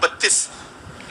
32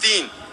3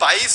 22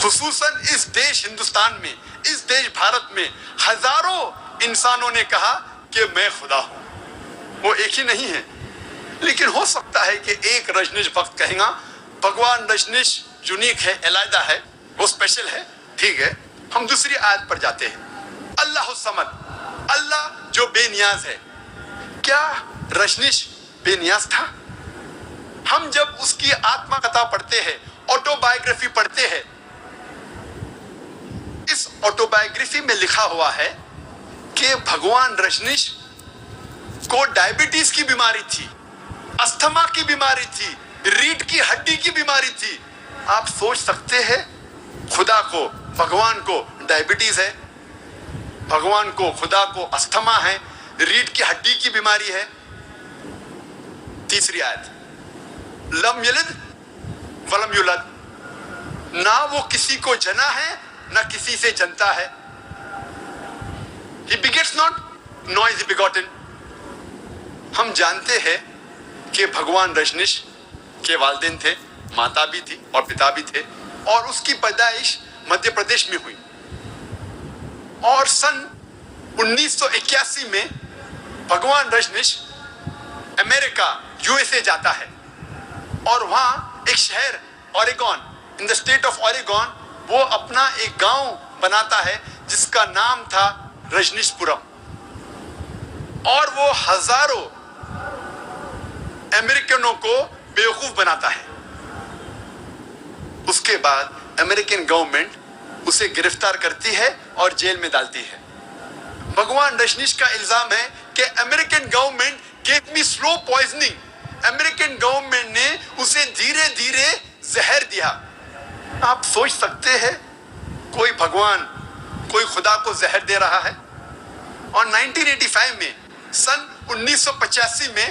خصوصاً اس دیش ہندوستان میں، اس دیش بھارت میں ہزاروں انسانوں نے کہا کہ میں خدا ہوں۔ وہ ایک ہی نہیں ہے، لیکن ہو سکتا ہے کہ ایک رجنیش بھکت کہیں گا بھگوان رجنیش یونیک ہے، علیحدہ ہے، وہ اسپیشل ہے۔ ٹھیک ہے، ہم دوسری آیت پر جاتے ہیں۔ اللہ الصمد، اللہ جو بے نیاز ہے۔ کیا رجنیش بے نیاز تھا؟ ہم جب اس کی آتما کتھا پڑھتے ہیں، آٹو بایوگرافی پڑھتے ہیں، اس آٹو بایوگرافی میں لکھا ہوا ہے کہ بھگوان رجنیش کو ڈائبٹیز کی بیماری تھی، استھما کی بیماری تھی، ریڑھ کی ہڈی کی بیماری تھی۔ آپ سوچ سکتے ہیں خدا کو، بھگوان کو ڈائبٹیز ہے، بھگوان کو، خدا کو استھما ہے، ریڑھ کی ہڈی کی بیماری ہے۔ تیسری آیت، لم یلد ولم یولد، نہ وہ کسی کو جنا ہے نہ کسی سے جنتا ہے۔ He begets not, nor is he begotten۔ ہم جانتے ہیں کہ بھگوان رجنیش کے والدین تھے، ماتا بھی تھی اور پتا بھی تھے، اور اس کی پیدائش مدھیہ پردیش میں ہوئی، اور سن 1981 میں بھگوان رجنیش امریکہ USA جاتا ہے، اور وہاں ایک شہر Oregon, in the state of Oregon, وہ اپنا ایک گاؤں بناتا ہے جس کا نام تھا رجنیش پورم، اور وہ ہزاروں امریکنوں کو بیوقوف بناتا ہے۔ اس کے بعد امریکن گورنمنٹ اسے گرفتار کرتی ہے اور جیل میں ڈالتی ہے۔ بھگوان رجنیش کا الزام ہے کہ American government gave me slow poisoning، American government نے اسے دھیرے دھیرے زہر دیا۔ آپ سوچ سکتے ہیں کوئی بھگوان، کوئی خدا کو زہر دے رہا ہے؟ اور 1985 میں، سن 1985 میں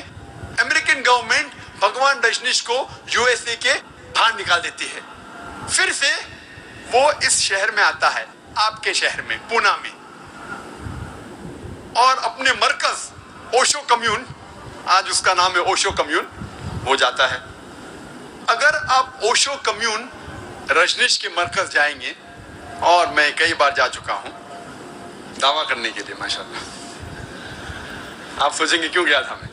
امریکن گورنمنٹ بھگوان رجنیش کو USA کے باہر نکال دیتی ہے۔ پھر سے وہ اس شہر میں آتا ہے، آپ کے شہر میں، پونا میں، اور اپنے مرکز اوشو کمیون، آج اس کا نام ہے اوشو کمیون، وہ جاتا ہے۔ اگر آپ اوشو کمیون رجنیش کے مرکز جائیں گے، اور میں کئی بار جا چکا ہوں دعویٰ کرنے کے لیے، ماشاءاللہ، آپ سوچیں گے کیوں گیا تھا میں۔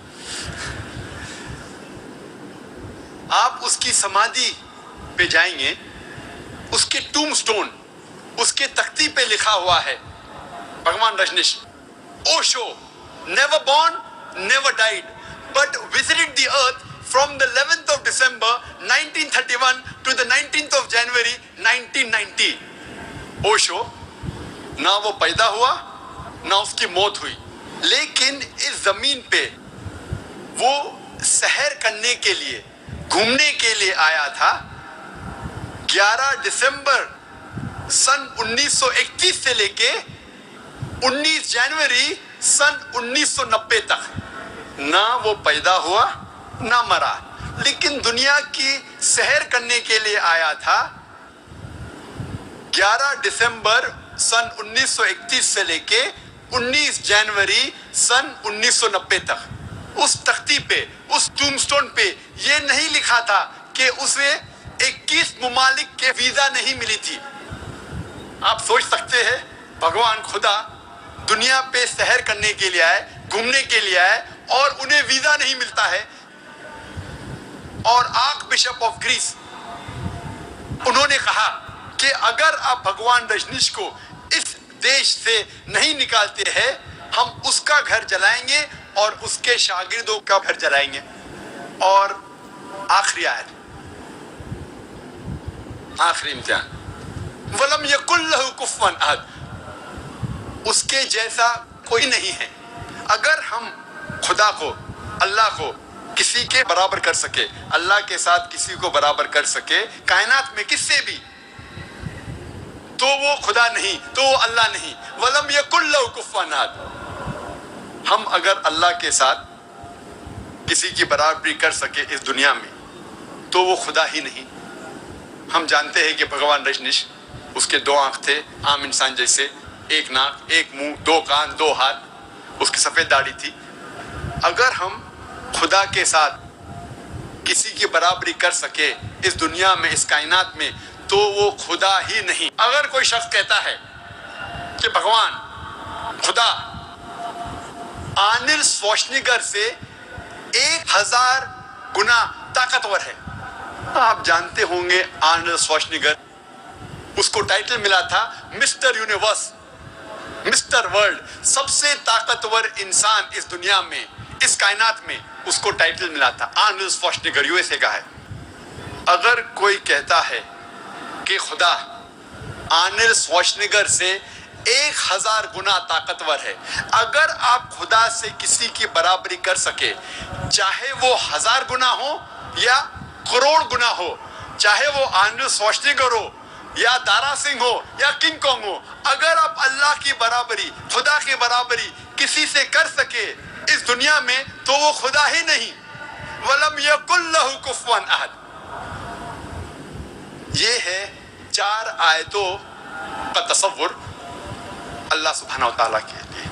آپ اس کی سمادھی پہ جائیں گے، اس کے ٹوم سٹون، اس کے تختی پہ لکھا ہوا ہے بھگوان Rajneesh, Osho never born, never died, but visited the earth from the 11th of December 1931 to the 19th of January 1990۔ Osho نہ وہ پیدا ہوا نہ اس کی موت ہوئی، لیکن اس زمین پہ وہ سحر کرنے کے لیے، گھومنے کے لیے آیا تھا۔ 11 دسمبر سن 1931 سے لے کے 19 جنوری سن 1990 تک نہ وہ پیدا ہوا نہ مرا، لیکن دنیا کی سحر کرنے کے لیے آیا تھا۔ 11 دسمبر سن 1931 سے لے کے 19 جنوری سن 1990 تک اس تختی پہ، اس ٹوم سٹون پہ یہ نہیں لکھا تھا کہ اسے 21 ممالک کے ویزا نہیں ملی تھی۔ آپ سوچ سکتے ہیں بھگوان خدا دنیا پہ سحر کرنے کے لیے آئے، گھومنے کے لیے آئے، اور انہیں ویزا نہیں ملتا ہے۔ اور آرک بشپ آف گریس، انہوں نے کہا کہ اگر آپ بھگوان رجنیش کو اس دیش سے نہیں نکالتے ہیں، ہم اس کا گھر جلائیں گے اور اس کے شاگردوں کا گھر جلائیں گے۔ اور آخری آیت، آخری امتحان، وَلَمْ يَكُنْ لَهُ كُفُوًا أَحَدٌ، اس کے جیسا کوئی نہیں ہے۔ اگر ہم خدا کو، اللہ کو کسی کے برابر کر سکے، اللہ کے ساتھ کسی کو برابر کر سکے کائنات میں کس سے بھی، تو وہ خدا نہیں، تو وہ اللہ نہیں۔ وَلَمْ يَكُنْ لَهُ كُفُوًا أَحَدٌ، ہم اگر اللہ کے ساتھ کسی کی برابری کر سکے اس دنیا میں تو وہ خدا ہی نہیں۔ ہم جانتے ہیں کہ بھگوان رجنیش، اس کے 2 آنکھ تھے عام انسان جیسے، 1 ناک، 1 منہ، 2 کان، 2 ہاتھ، اس کی سفید داڑھی تھی۔ اگر ہم خدا کے ساتھ کسی کی برابری کر سکے اس دنیا میں، اس کائنات میں، تو وہ خدا ہی نہیں۔ اگر کوئی شخص کہتا ہے کہ بھگوان خدا آرنلڈ شوارزنیگر سے 1000 گنا طاقتور ہے۔ آپ جانتے ہوں گے آرنلڈ شوارزنیگر، اس کو ٹائٹل ملا تھا مسٹر یونیورس، مسٹر ورلڈ، سب سے طاقتور انسان اس دنیا میں، اس کائنات میں، اس کو ٹائٹل ملا تھا۔ آرنلڈ شوارزنیگر USA کا ہے۔ اگر کوئی کہتا ہے کہ خدا آرنلڈ شوارزنیگر سے 1000 گنا طاقتور ہے، اگر آپ خدا سے کسی کی برابری کر سکے، چاہے وہ 1000 گنا ہو یا کروڑ گنا ہو، چاہے وہ آرنلڈ شوارزنیگر ہو یا دارا سنگھ ہو یا کنگ کانگ ہو، اگر آپ اللہ کی برابری، خدا کی برابری کسی سے کر سکے اس دنیا میں، تو وہ خدا ہی نہیں۔ وَلَمْ يَكُنْ لَهُ كُفُوًا أَحَدٌ۔ یہ ہے 4 آیتوں کا تصور اللہ سبحانہ و تعالیٰ کے لیے۔